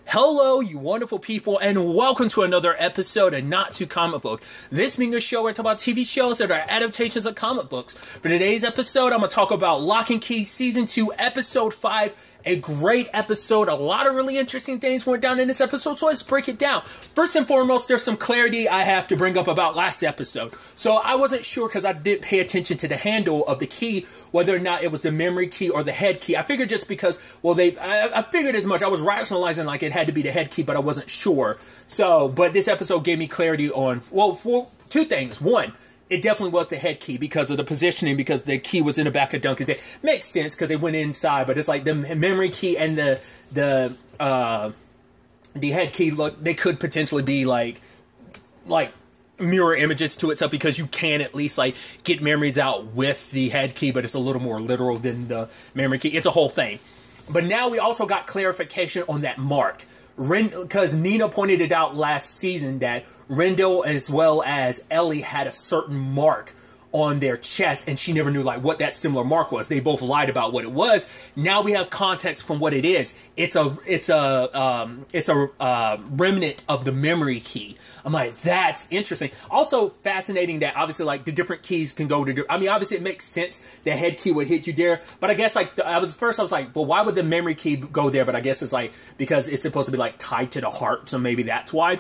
Hello, you wonderful people, and welcome to another episode of Not Too Comic Book. This being a show where I talk about TV shows that are adaptations of comic books. For today's episode, I'm going to talk about Locke and Key Season 2, Episode 5. A great episode. A lot of really interesting things went down in this episode, so let's break it down. First and foremost, there's some clarity I have to bring up about last episode. So I wasn't sure because I didn't pay attention to the handle of the key, whether or not it was the memory key or the head key. I figured just because, well, I figured as much. I was rationalizing like it had to be the head key, but I wasn't sure. So, but this episode gave me clarity on, well, for two things. One, it definitely was the head key because of the positioning, because the key was in the back of Duncan's head. Makes sense because they went inside, but it's like the memory key and the head key, look, they could potentially be like mirror images to itself, because you can at least like get memories out with the head key, but it's a little more literal than the memory key. It's a whole thing. But now we also got clarification on that mark. Because Nina pointed it out last season that Rendell as well as Ellie had a certain mark on their chest, and she never knew like what that similar mark was. They both lied about what it was. Now we have context from what it is. It's a remnant of the memory key. I'm like, that's interesting. Also fascinating that obviously like the different keys can go to. I mean, obviously it makes sense the head key would hit you there, but I guess like I was like, well, why would the memory key go there? But I guess it's like because it's supposed to be like tied to the heart, so maybe that's why.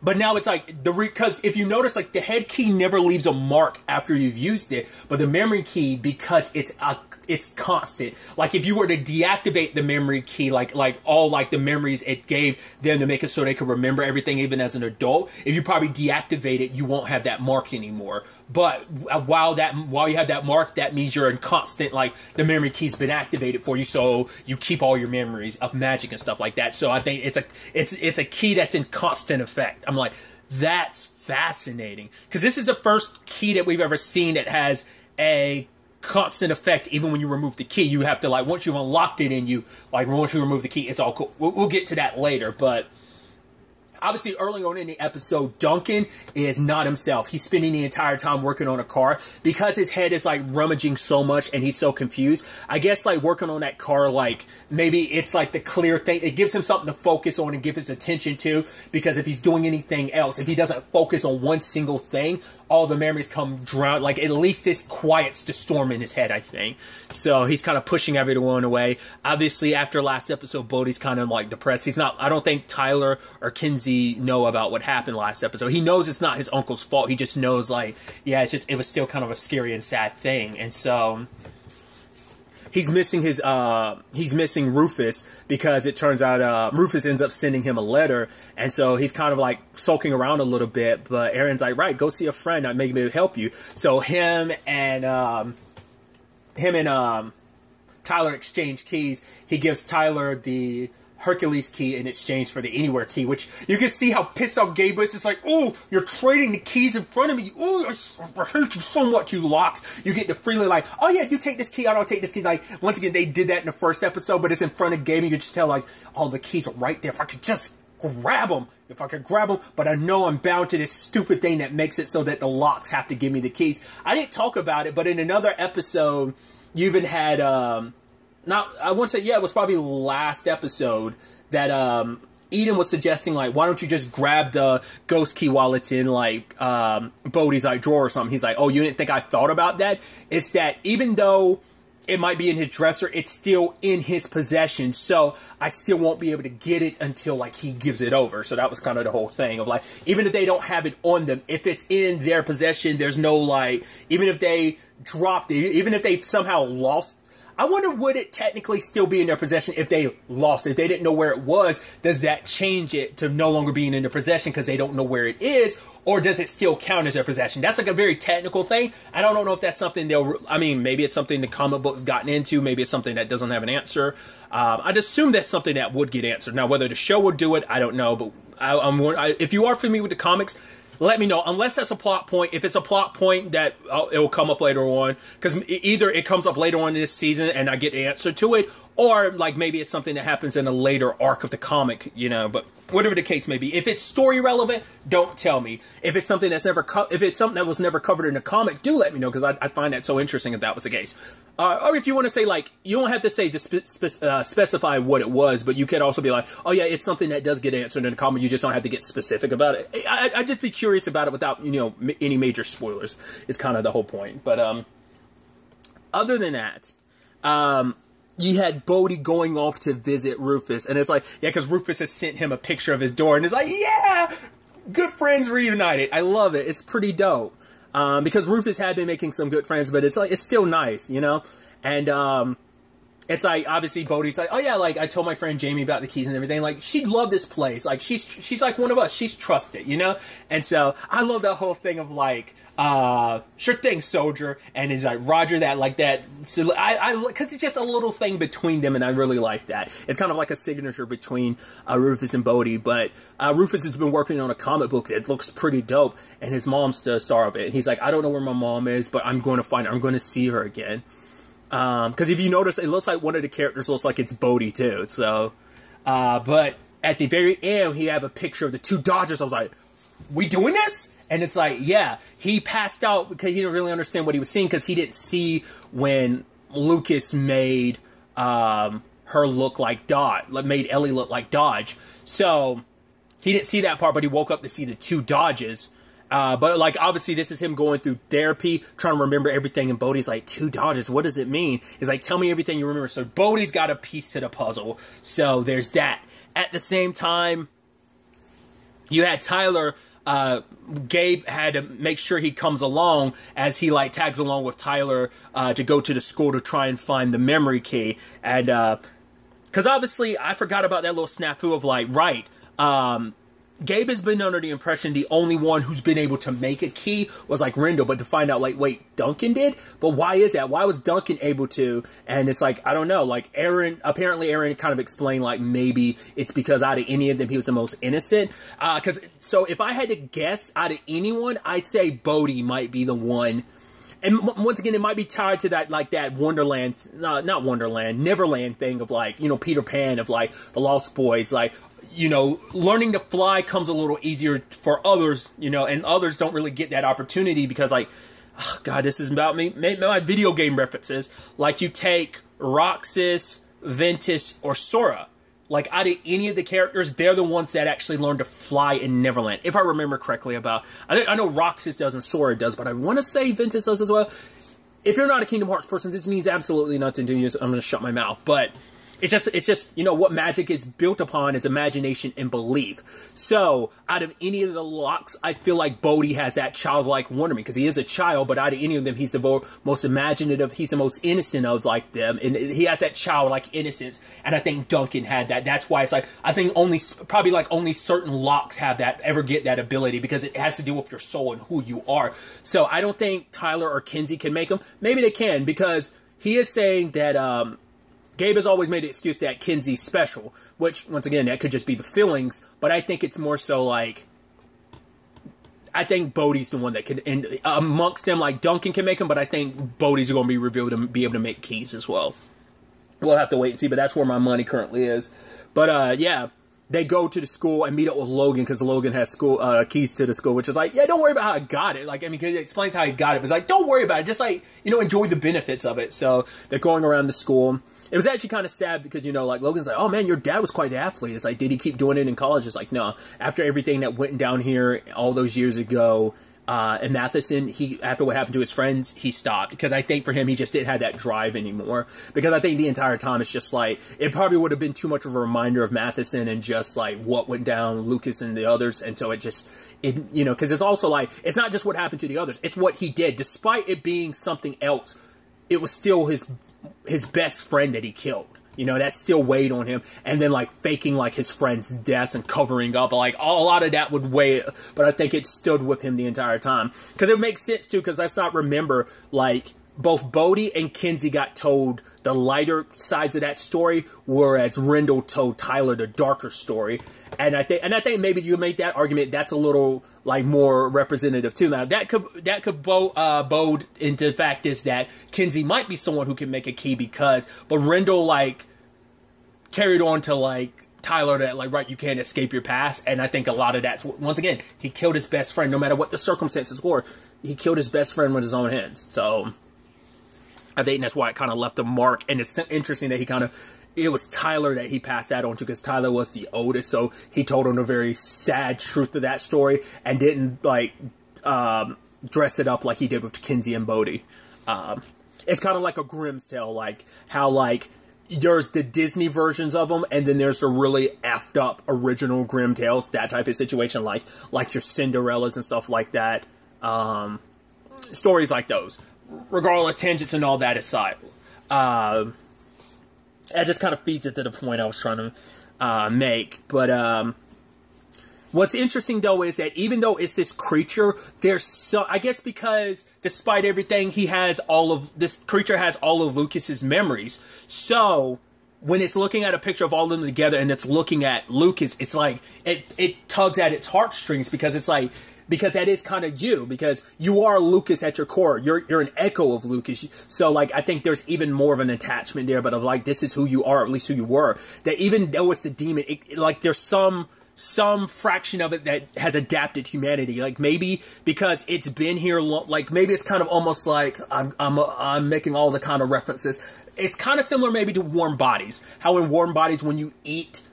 But now it's like, because if you notice, like, the head key never leaves a mark after you've used it, but the memory key, because it's constant. Like, if you were to deactivate the memory key, like all, like, the memories it gave them to make it so they could remember everything even as an adult, if you probably deactivate it, you won't have that mark anymore. But while you have that mark, that means you're in constant, like, the memory key's been activated for you, so you keep all your memories of magic and stuff like that. So I think it's a key that's in constant effect. I'm like, that's fascinating. Because this is the first key that we've ever seen that has a constant effect even when you remove the key. You have to, like, once you've unlocked it in you, like, once you remove the key, it's all cool. We'll get to that later, but obviously, early on in the episode, Duncan is not himself. He's spending the entire time working on a car because his head is, like, rummaging so much and he's so confused. I guess, like, working on that car, like, maybe it's, like, the clear thing. It gives him something to focus on and give his attention to, because if he's doing anything else, if he doesn't focus on one single thing, all the memories come drown. Like, at least this quiets the storm in his head, I think. So he's kind of pushing everyone away. Obviously, after last episode, Bodhi's kind of, like, depressed. He's not, I don't think Tyler or Kinsey know about what happened last episode. He knows it's not his uncle's fault. He just knows, like, yeah, it was still kind of a scary and sad thing. And so he's missing Rufus, because it turns out Rufus ends up sending him a letter, and so he's kind of like sulking around a little bit, but Aaron's like, right, go see a friend, maybe it'll help you. So him and Tyler exchange keys. He gives Tyler the Hercules key in exchange for the Anywhere key, which you can see how pissed off Gabe is. It's like, oh, you're trading the keys in front of me. Oh, I hate you so much, you Locks. You get to freely like, oh yeah, you take this key, I don't take this key. Like, once again, they did that in the first episode, but it's in front of Gabe, and you just tell like, all the keys are right there. If I could just grab them. If I could grab them, but I know I'm bound to this stupid thing that makes it so that the Locks have to give me the keys. I didn't talk about it, but in another episode, you even had, I won't say, yeah, it was probably last episode that Eden was suggesting, like, why don't you just grab the ghost key while it's in, like, Bodhi's, like, drawer or something. He's like, oh, you didn't think I thought about that? It's that even though it might be in his dresser, it's still in his possession, so I still won't be able to get it until, like, he gives it over. So that was kind of the whole thing of, like, even if they don't have it on them, if it's in their possession, there's no, like, even if they dropped it, even if they somehow lost, I wonder, would it technically still be in their possession if they lost it? If they didn't know where it was, does that change it to no longer being in their possession because they don't know where it is? Or does it still count as their possession? That's like a very technical thing. I don't know if that's something maybe it's something the comic book's gotten into. Maybe it's something that doesn't have an answer. I'd assume that's something that would get answered. Now, whether the show would do it, I don't know. But if you are familiar with the comics, let me know, unless that's a plot point. If it's a plot point that it will come up later on, because either it comes up later on in this season and I get the answer to it, Or, like, maybe it's something that happens in a later arc of the comic, you know, but whatever the case may be. If it's story relevant, don't tell me. If it's something that's if it's something that was never covered in a comic, do let me know, because I find that so interesting if that was the case. Or if you want to say, like, you don't have to say, specify what it was, but you could also be like, oh yeah, it's something that does get answered in a comic, you just don't have to get specific about it. I'd just be curious about it without, you know, any major spoilers. It's kind of the whole point. But, other than that, you had Bodhi going off to visit Rufus, and it's like, yeah, because Rufus has sent him a picture of his door, and it's like, yeah, good friends reunited. I love it. It's pretty dope. Because Rufus had been making some good friends, but it's like, it's still nice, you know? And, it's like, obviously, Bodhi's like, oh yeah, like, I told my friend Jamie about the keys and everything, like, she'd love this place, like, she's like one of us, she's trusted, you know? And so, I love that whole thing of, like, sure thing, soldier, and it's like, Roger that, like, that, so because it's just a little thing between them, and I really like that. It's kind of like a signature between, Rufus and Bodhi, but, Rufus has been working on a comic book that looks pretty dope, and his mom's the star of it, and he's like, I don't know where my mom is, but I'm going to find her, I'm going to see her again. Because if you notice, it looks like one of the characters looks like it's Bodhi too. So, but at the very end, he have a picture of the two Dodgers. I was like, we doing this? And it's like, yeah, he passed out because he didn't really understand what he was seeing, because he didn't see when Lucas made, her look like Dodge, made Ellie look like Dodge. So he didn't see that part, but he woke up to see the two Dodges. But, like, obviously, this is him going through therapy, trying to remember everything, and Bodhi's like, two Dodgers, what does it mean? He's like, tell me everything you remember. So Bodhi's got a piece to the puzzle. So there's that. At the same time, you had Tyler, Gabe had to make sure he comes along as he, like, tags along with Tyler, to go to the school to try and find the memory key. And, because obviously, I forgot about that little snafu of, like, right, Gabe has been under the impression the only one who's been able to make a key was, like, Rendell, but to find out, like, wait, Duncan did? But why is that? Why was Duncan able to? And it's like, I don't know, like, apparently Aaron kind of explained, like, maybe it's because out of any of them, he was the most innocent. So if I had to guess out of anyone, I'd say Bodhi might be the one. And once again, it might be tied to that, like, that Wonderland, not Wonderland, Neverland thing of, like, you know, Peter Pan, of, like, the Lost Boys, like, you know, learning to fly comes a little easier for others, you know, and others don't really get that opportunity because, like, oh God, this is about me, my video game references. Like, you take Roxas, Ventus, or Sora. Like, out of any of the characters, they're the ones that actually learn to fly in Neverland. If I remember correctly I know Roxas does and Sora does, but I want to say Ventus does as well. If you're not a Kingdom Hearts person, this means absolutely nothing to you, so I'm going to shut my mouth. But it's just, you know, what magic is built upon is imagination and belief. So, out of any of the Locks, I feel like Bodhi has that childlike wonderment, because he is a child, but out of any of them, he's the most imaginative, he's the most innocent of, like, them, and he has that childlike innocence, and I think Duncan had that. That's why it's like, I think only certain Locks have that, ever get that ability, because it has to do with your soul and who you are. So, I don't think Tyler or Kinsey can make them. Maybe they can, because he is saying that, Gabe has always made the excuse that Kinsey's special, which, once again, that could just be the feelings, but I think it's more so, like, I think Bodhi's the one that can, and amongst them, like, Duncan can make them, but I think Bodhi's going to be revealed to be able to make keys as well. We'll have to wait and see, but that's where my money currently is. But, yeah, they go to the school and meet up with Logan, because Logan has school keys to the school, which is like, yeah, don't worry about how I got it. Like, I mean, it explains how he got it, but it's like, don't worry about it. Just, like, you know, enjoy the benefits of it. So, they're going around the school. It was actually kind of sad because, you know, like, Logan's like, oh, man, your dad was quite the athlete. It's like, did he keep doing it in college? It's like, no. After everything that went down here all those years ago, in Matheson, after what happened to his friends, he stopped. Because I think for him, he just didn't have that drive anymore. Because I think the entire time, it's just like, it probably would have been too much of a reminder of Matheson and just, like, what went down, Lucas and the others. And so you know, because it's also like, it's not just what happened to the others. It's what he did. Despite it being something else, it was still his best friend that he killed. You know, that still weighed on him. And then, like, faking, like, his friend's deaths and covering up. Like, a lot of that would weigh, but I think it stood with him the entire time. Because it makes sense, too, because I remember, like, both Bodhi and Kinsey got told the lighter sides of that story, whereas Rendell told Tyler the darker story. And I think maybe you make that argument that's a little, like, more representative too. Now that could bode into the fact is that Kinsey might be someone who can make a key but Rendell, like, carried on to like Tyler that like, right, you can't escape your past. And I think a lot of that's, once again, he killed his best friend no matter what the circumstances were. He killed his best friend with his own hands. So I think that's why it kind of left a mark. And it's interesting that it was Tyler that he passed that on to, because Tyler was the oldest. So he told him the very sad truth of that story and didn't like dress it up like he did with Kinsey and Bodhi. It's kind of like a Grimm's tale, like how like there's the Disney versions of them, and then there's the really effed up original Grimm tales, that type of situation, like your Cinderellas and stuff like that. Stories like those. Regardless, tangents and all that aside, that just kind of feeds it to the point I was trying to make. But what's interesting though is that even though it's this creature, there's so, I guess because despite everything, this creature has all of Lucas's memories. So when it's looking at a picture of all of them together and it's looking at Lucas, it's like it tugs at its heartstrings, because it's like, because that is kind of you, because you are Lucas at your core. You're an echo of Lucas. So like, I think there's even more of an attachment there, but of like, this is who you are, or at least who you were. That even though it's the demon, like there's some fraction of it that has adapted to humanity. Like maybe because it's been here, like maybe it's kind of almost like I'm making all the kind of references. It's kind of similar maybe to Warm Bodies. How in Warm Bodies, when you eat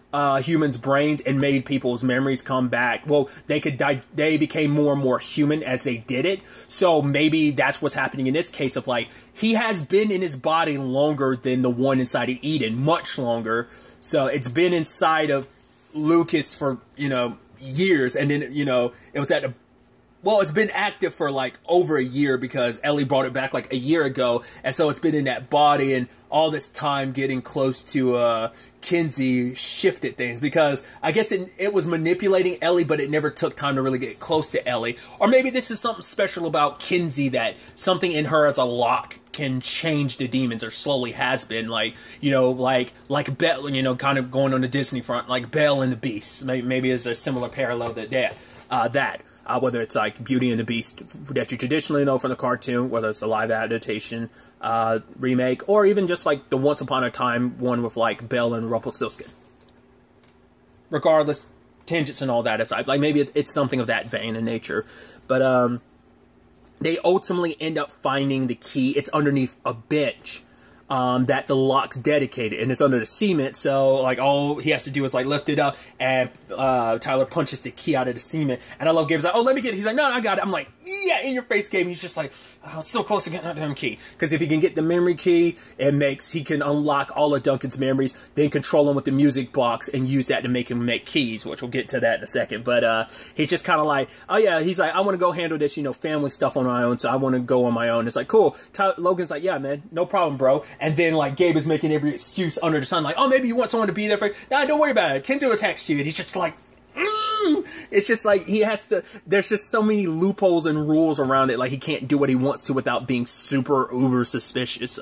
humans' brains and made people's memories come back, well, they became more and more human as they did it. So maybe that's what's happening in this case, of like, he has been in his body longer than the one inside of Eden, much longer. So it's been inside of Lucas for, years, and then, it was it's been active for like over a year, because Ellie brought it back like a year ago, and so it's been in that body, and all this time getting close to Kinsey shifted things, because I guess it was manipulating Ellie, but it never took time to really get close to Ellie. Or maybe this is something special about Kinsey, that something in her as a Locke can change the demons, or slowly has been, like like Belle, kind of going on the Disney front, like Belle and the Beast. Maybe is a similar parallel that whether it's like Beauty and the Beast that you traditionally know from the cartoon, whether it's a live adaptation, remake, or even just like the Once Upon a Time one with like Belle and Rumpelstiltskin. Regardless, tangents and all that aside, like maybe it's something of that vein in nature. But they ultimately end up finding the key. It's underneath a bench that the Locke's dedicated, and it's under the cement, so like all he has to do is like lift it up, and Tyler punches the key out of the cement. And I love Gabe's like, oh, let me get it. He's like, no, I got it. I'm like, yeah, in your face, Gabe. He's just like, oh, so close to getting that damn key, because if he can get the memory key, he can unlock all of Duncan's memories, then control him with the music box and use that to make him make keys, which we'll get to that in a second. But he's just kind of like, oh yeah, he's like, I want to go handle this family stuff on my own, so I want to go on my own. It's like, cool. Logan's like, yeah, man, no problem, bro. And then, like, Gabe is making every excuse under the sun, like, oh, maybe you want someone to be there for you. Nah, don't worry about it. Kenzo will text you. And he's just like, It's just like, there's just so many loopholes and rules around it. Like, he can't do what he wants to without being super uber suspicious.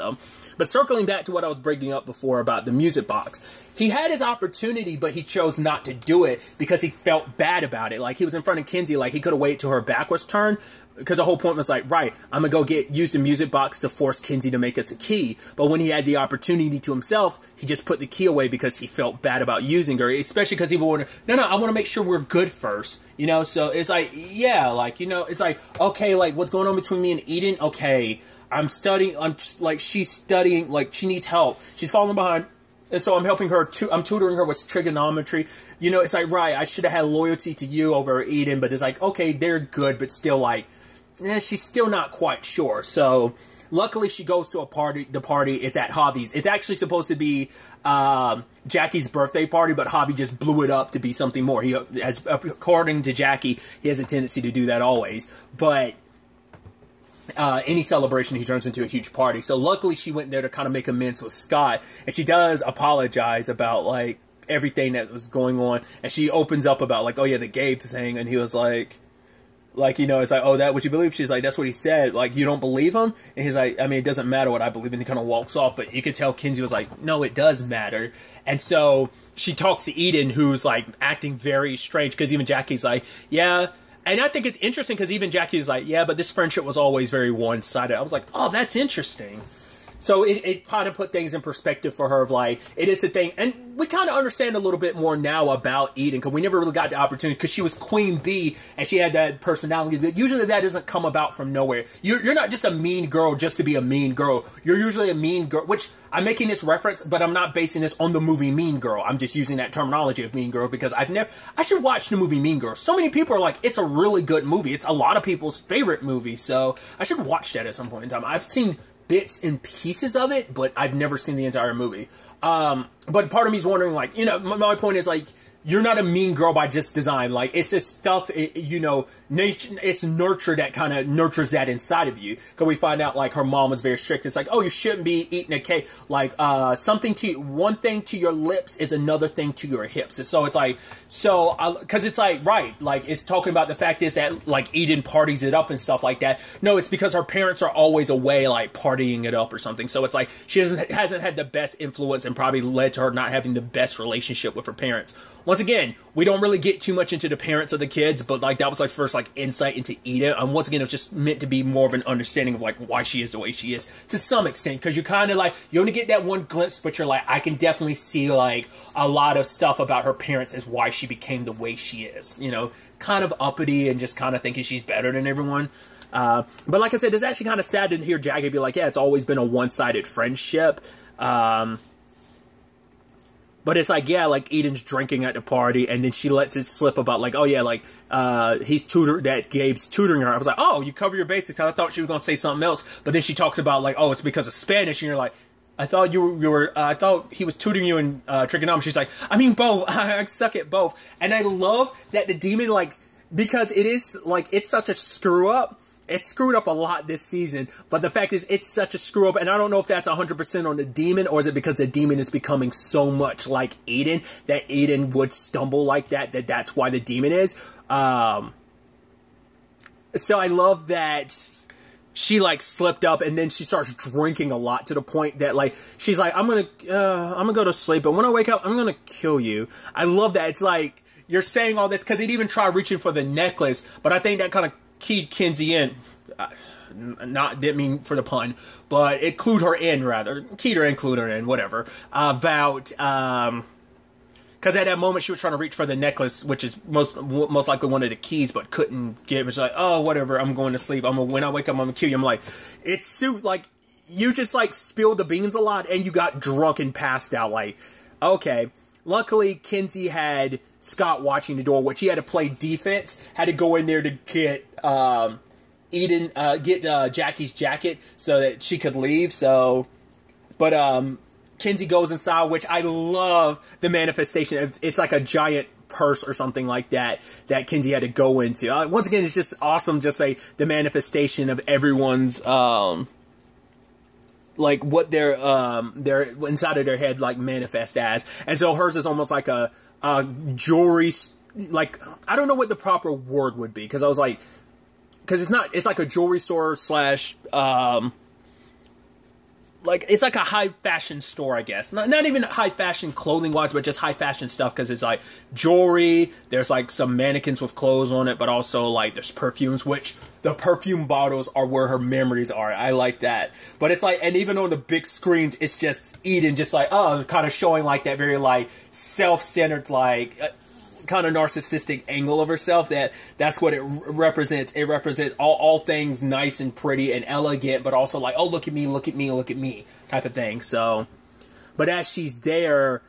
But circling back to what I was bringing up before about the music box, he had his opportunity, but he chose not to do it because he felt bad about it. Like, he was in front of Kinsey, like, he could have waited till her back was turned, because the whole point was like, right, I'm gonna go use the music box to force Kinsey to make us a key. But when he had the opportunity to himself, he just put the key away because he felt bad about using her, especially because he wanted, no, I want to make sure we're good first, so it's like, yeah, like, it's like, okay, like, what's going on between me and Eden? Okay, she's studying, like, she needs help, she's falling behind, and so I'm helping her, I'm tutoring her with trigonometry, it's like, right, I should have had loyalty to you over Eden, but it's like, okay, they're good, but still, like, she's still not quite sure. So luckily she goes to the party, it's at Javi's. It's actually supposed to be Jackie's birthday party, but Javi just blew it up to be something more. According to Jackie, he has a tendency to do that always, but any celebration he turns into a huge party. So luckily she went there to kind of make amends with Scott, and she does apologize about, like, everything that was going on, and she opens up about, like, oh yeah, the Gabe thing, and he was like, it's like, oh, that what you believe? She's like, that's what he said. Like, you don't believe him? And he's like, I mean, it doesn't matter what I believe. And he kind of walks off. But you could tell Kinsey was like, no, it does matter. And so she talks to Eden, who's, like, acting very strange. Because even Jackie's like, yeah. And I think it's interesting because even Jackie's like, yeah, but this friendship was always very one-sided. I was like, oh, that's interesting. So it kind of put things in perspective for her of like, it is a thing. And we kind of understand a little bit more now about Eden because we never really got the opportunity because she was Queen Bee and she had that personality. But usually that doesn't come about from nowhere. You're not just a mean girl just to be a mean girl. You're usually a mean girl, which I'm making this reference, but I'm not basing this on the movie Mean Girl. I'm just using that terminology of Mean Girl because I should watch the movie Mean Girl. So many people are like, it's a really good movie. It's a lot of people's favorite movie. So I should watch that at some point in time. I've seen bits and pieces of it, but I've never seen the entire movie. But part of me is wondering, like, my point is, like, you're not a mean girl by just design. Like, it's just stuff, nature, it's nurture that kind of nurtures that inside of you. Because we find out, like, her mom was very strict. It's like, oh, you shouldn't be eating a cake. Like, one thing to your lips is another thing to your hips. And so it's like, because it's like, right, like, it's talking about the fact is that, like, Eden parties it up and stuff like that. No, it's because her parents are always away, like, partying it up or something. So it's like, she hasn't had the best influence and probably led to her not having the best relationship with her parents. Once again, we don't really get too much into the parents of the kids, but like that was like first like insight into Eden. And once again, it was just meant to be more of an understanding of like why she is the way she is to some extent. Because you kind of like, you only get that one glimpse, but you're like, I can definitely see like a lot of stuff about her parents as why she became the way she is. Kind of uppity and just kind of thinking she's better than everyone. But like I said, it's actually kind of sad to hear Jackie be like, yeah, it's always been a one-sided friendship. But it's like, yeah, like Eden's drinking at the party, and then she lets it slip about like, oh yeah, like Gabe's tutoring her. I was like, oh, you cover your basics. I thought she was gonna say something else, but then she talks about like, oh, it's because of Spanish, and you're like, I thought I thought he was tutoring you in trigonometry. She's like, I mean both. I suck at both, and I love that the demon like because it is like it's such a screw up. It's screwed up a lot this season, but the fact is it's such a screw up, and I don't know if that's 100% on the demon, or is it because the demon is becoming so much like Eden, that Eden would stumble like that's why the demon is. So I love that she like slipped up, and then she starts drinking a lot to the point that like, she's like, I'm gonna go to sleep, but when I wake up, I'm gonna kill you. I love that. It's like, you're saying all this, because he'd even try reaching for the necklace, but I think that kind of keyed Kinsey in, didn't mean for the pun, but it clued her in rather, keyed her in, clued her in, whatever, about, because at that moment she was trying to reach for the necklace, which is most likely one of the keys, but couldn't get it. It's like, oh, whatever, I'm going to sleep, when I wake up, I'm gonna kill you. I'm like, it's like, you just like spilled the beans a lot, and you got drunk and passed out, like, okay. Luckily, Kinsey had Scott watching the door, which he had to play defense, had to go in there to get Jackie's jacket so that she could leave. So, but Kinsey goes inside, which I love the manifestation. It's like a giant purse or something like that Kinsey had to go into. Once again, it's just awesome, just like the manifestation of everyone's like what their inside of their head like manifest as. And so hers is almost like a jewelry, like, I don't know what the proper word would be, because I was like, because it's like a jewelry store slash like, it's like a high fashion store, I guess. Not even high fashion clothing wise, but just high fashion stuff, because it's like jewelry, there's like some mannequins with clothes on it, but also like there's perfumes, which the perfume bottles are where her memories are. I like that. But it's like, and even on the big screens, it's just Eden, just like, oh, kind of showing like that very like self-centered, like kind of narcissistic angle of herself. That's what it represents. It represents all things nice and pretty and elegant, but also like, oh, look at me, look at me, look at me type of thing. So, but as she's there,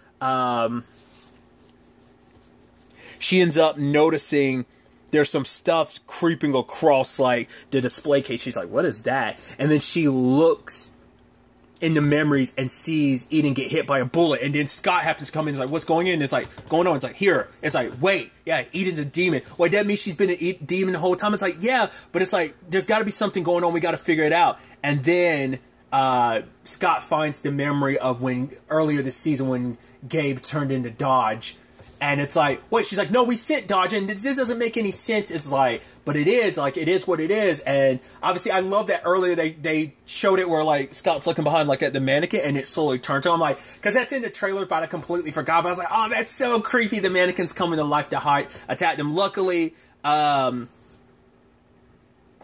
she ends up noticing there's some stuff creeping across like the display case. She's like, what is that? And then she looks in the memories and sees Eden get hit by a bullet, and then Scott happens to come in and is like, what's going on? It's like, going on. It's like, here. It's like, wait, yeah, Eden's a demon. Wait, that means she's been a demon the whole time? It's like, yeah, but it's like, there's got to be something going on. We got to figure it out. And then Scott finds the memory of when earlier this season when Gabe turned into Dodge. And it's like, wait, she's like, no, we sent Dodge, and this doesn't make any sense. It's like, but it is, like, it is what it is. And obviously, I love that earlier they showed it where, like, Scott's looking behind, like, at the mannequin, and it slowly turns to him. I'm like, because that's in the trailer, but I completely forgot. But I was like, oh, that's so creepy. The mannequin's coming to life to attack them. Luckily,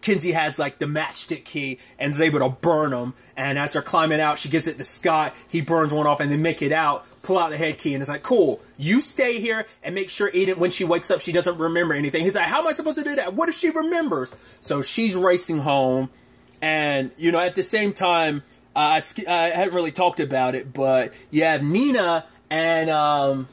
Kinsey has like the matchstick key and is able to burn them. And as they're climbing out, she gives it to Scott. He burns one off and they make it out, pull out the head key. And it's like, cool, you stay here and make sure Eden, when she wakes up, she doesn't remember anything. He's like, how am I supposed to do that? What if she remembers? So she's racing home. And, you know, at the same time, I haven't really talked about it, but you have Nina and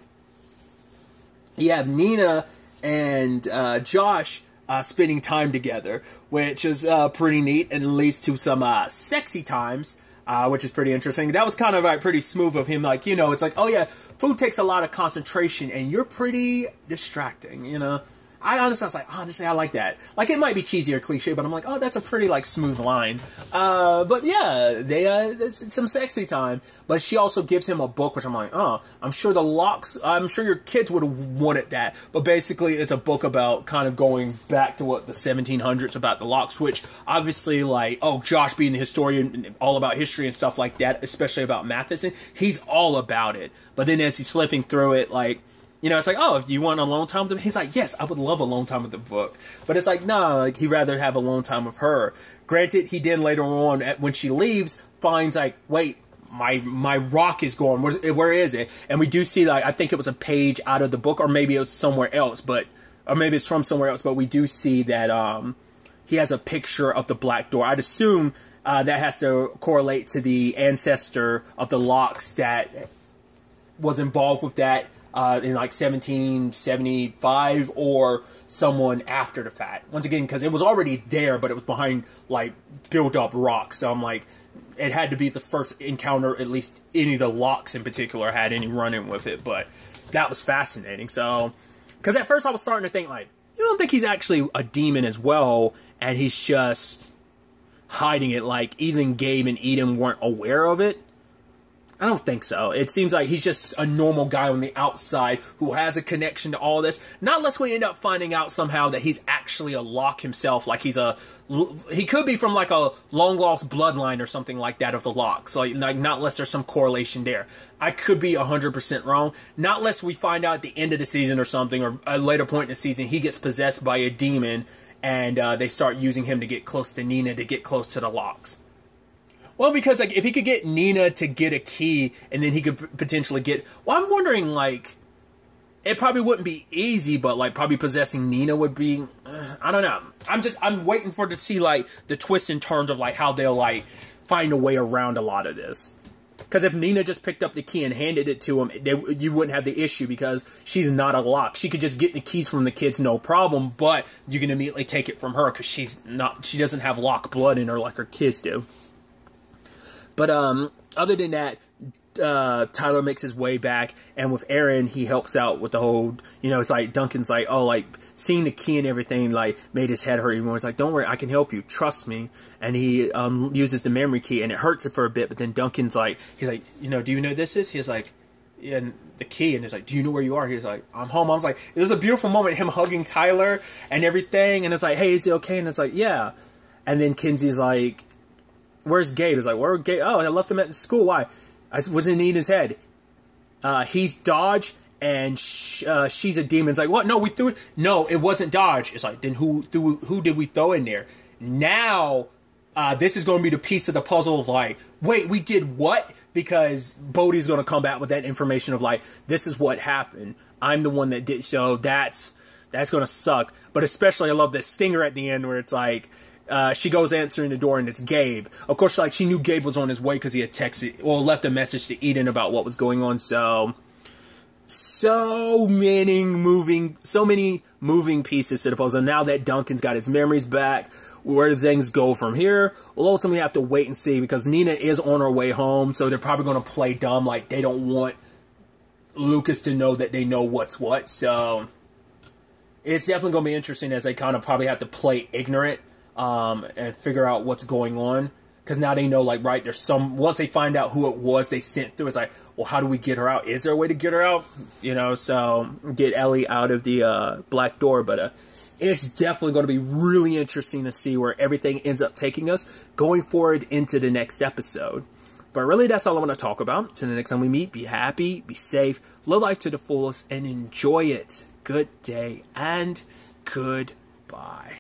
Josh spending time together, which is pretty neat and leads to some sexy times, which is pretty interesting. That was kind of like pretty smooth of him, like, you know, it's like, oh yeah, food takes a lot of concentration and you're pretty distracting, you know. Honestly, I like that. Like, it might be cheesy or cliche, but I'm like, oh, that's a pretty, like, smooth line. But yeah, there's some sexy time. But she also gives him a book, which I'm like, oh, I'm sure your kids would have wanted that. But basically, it's a book about kind of going back to what the 1700s about the Locks, which obviously, like, oh, Josh being the historian, all about history and stuff like that, especially about Matheson, he's all about it. But then as he's flipping through it, like, you know, it's like, oh, if you want alone time with him, he's like, yes, I would love alone time with the book. But it's like, no, like, he'd rather have alone time with her. Granted, he then later on, when she leaves, finds like, wait, my rock is gone. Where is it? And we do see, like, I think it was a page out of the book, or maybe it was somewhere else, or maybe it's from somewhere else. But we do see that he has a picture of the Black Door. I'd assume that has to correlate to the ancestor of the Locks that was involved with that. In like 1775 or someone after the fact. Once again, because it was already there, but it was behind like built up rocks. So I'm like, it had to be the first encounter, at least any of the Locks in particular had any run-in with it. But that was fascinating. So, because at first I was starting to think like, you don't think he's actually a demon as well, and he's just hiding it, like even Gabe and Eden weren't aware of it? I don't think so. It seems like he's just a normal guy on the outside who has a connection to all this. Not unless we end up finding out somehow that he's actually a Locke himself. Like he could be from like a long lost bloodline or something like that of the Locks. Like not unless there's some correlation there. I could be 100% wrong. Not unless we find out at the end of the season or something, or a later point in the season, he gets possessed by a demon and they start using him to get close to Nina, to get close to the Locks. Well, because like if he could get Nina to get a key, and then he could potentially get. Well, I'm wondering, like, it probably wouldn't be easy, but like probably possessing Nina would be. I don't know. I'm waiting to see like the twists and turns of like how they'll like find a way around a lot of this. Because if Nina just picked up the key and handed it to him, you wouldn't have the issue because she's not a Locke. She could just get the keys from the kids, no problem. But you can immediately take it from her because she doesn't have Locke blood in her like her kids do. But other than that, Tyler makes his way back, and with Aaron, he helps out with the whole, you know, it's like Duncan's like, oh, like, seeing the key and everything, like, made his head hurt even more. It's like, don't worry, I can help you, trust me. And he uses the memory key, and it hurts it for a bit, but then Duncan's like, he's like, you know, do you know this is? He's like, yeah, and the key, and he's like, do you know where you are? He's like, I'm home. I was like, it was a beautiful moment, him hugging Tyler and everything, and it's like, hey, is he okay? And it's like, yeah. And then Kinsey's like, where's Gabe? He's like, where Gabe? Oh, I left him at school. Why? I was in Eden's head. He's Dodge, and she's a demon. It's like, what? No, we threw it. No, it wasn't Dodge. It's like, then who did we throw in there? Now, this is going to be the piece of the puzzle of like, wait, we did what? Because Bodhi's going to come back with that information of like, this is what happened. I'm the one that did. So that's going to suck. But especially, I love the stinger at the end where it's like, she goes answering the door and it's Gabe. Of course, like, she knew Gabe was on his way because he had left a message to Eden about what was going on. So many moving pieces to the puzzle. Now that Duncan's got his memories back, where things go from here, we'll ultimately have to wait and see, because Nina is on her way home, so they're probably going to play dumb, like they don't want Lucas to know that they know what's what. So it's definitely going to be interesting as they kind of probably have to play ignorant. And figure out what's going on, because now they know, like, right, once they find out who it was they sent through, it's like, well, how do we get her out? Is there a way to get her out? You know, so get Ellie out of the Black Door. But it's definitely going to be really interesting to see where everything ends up taking us going forward into the next episode. But really, that's all I want to talk about. Till the next time we meet, be happy, be safe, live life to the fullest, and enjoy it. Good day and goodbye.